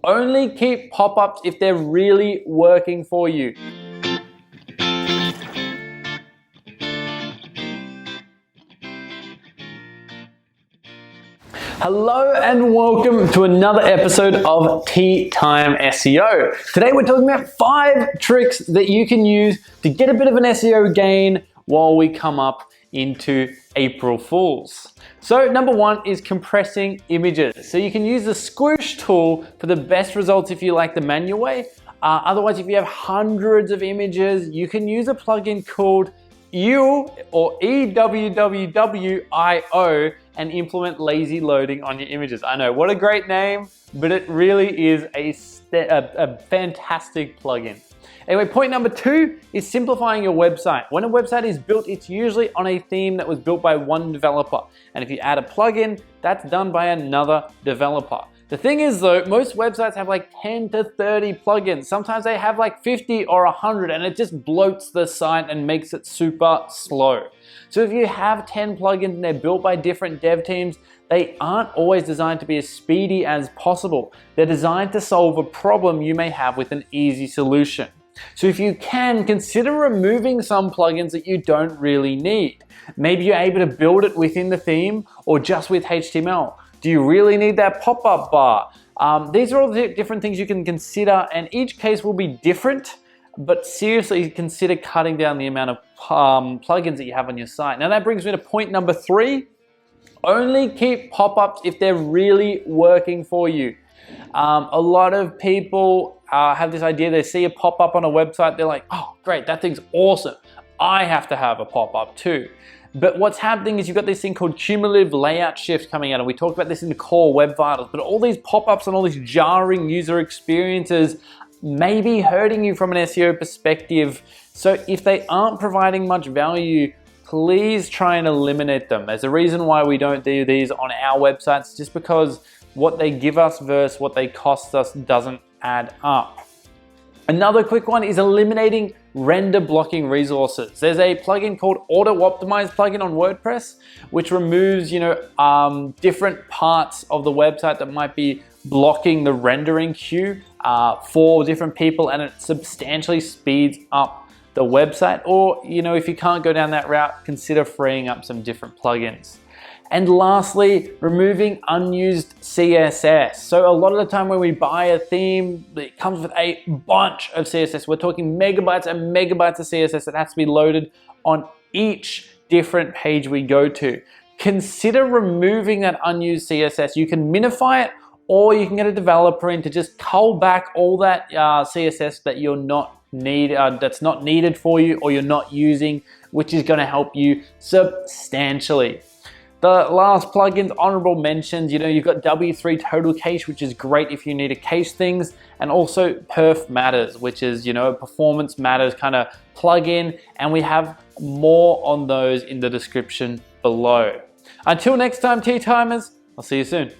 Only keep pop-ups if they're really working for you. Hello and welcome to another episode of Time SEO. Today we're talking about 5 tricks that you can use to get a bit of an SEO gain while we come up into April Fools. So number 1 is compressing images. So you can use the Squoosh tool for the best results if you like the manual way. Otherwise, if you have hundreds of images, you can use a plugin called EWWWIO and implement lazy loading on your images. I know, what a great name, but it really is a fantastic plugin. Anyway, point number 2 is simplifying your website. When a website is built, it's usually on a theme that was built by one developer. And if you add a plugin, that's done by another developer. The thing is though, most websites have like 10 to 30 plugins. Sometimes they have like 50 or 100 and it just bloats the site and makes it super slow. So if you have 10 plugins and they're built by different dev teams, they aren't always designed to be as speedy as possible. They're designed to solve a problem you may have with an easy solution. So if you can, consider removing some plugins that you don't really need. Maybe you're able to build it within the theme or just with HTML. Do you really need that pop-up bar? These are all the different things you can consider, and each case will be different, but seriously consider cutting down the amount of plugins that you have on your site. Now that brings me to point number 3. Only keep pop-ups if they're really working for you. A lot of people have this idea, they see a pop-up on a website, they're like, oh great, that thing's awesome. I have to have a pop-up too. But what's happening is you've got this thing called cumulative layout shift coming out, and we talked about this in the core Web Vitals, but all these pop-ups and all these jarring user experiences may be hurting you from an SEO perspective. So if they aren't providing much value, please try and eliminate them. There's a reason why we don't do these on our websites, just because what they give us versus what they cost us doesn't add up. Another quick one is eliminating render blocking resources. There's a plugin called Auto Optimize plugin on WordPress, which removes, different parts of the website that might be blocking the rendering queue for different people, and it substantially speeds up the website. Or, if you can't go down that route, consider freeing up some different plugins. And lastly, removing unused CSS. So a lot of the time when we buy a theme, it comes with a bunch of CSS. We're talking megabytes and megabytes of CSS that has to be loaded on each different page we go to. Consider removing that unused CSS. You can minify it, or you can get a developer in to just cull back all that CSS that that's not needed for you or you're not using, which is going to help you substantially. The last plugins, honorable mentions, you've got W3 Total Cache, which is great if you need to cache things, and also Perf Matters, which is, a performance matters kind of plugin, and we have more on those in the description below. Until next time, Tea Timers, I'll see you soon.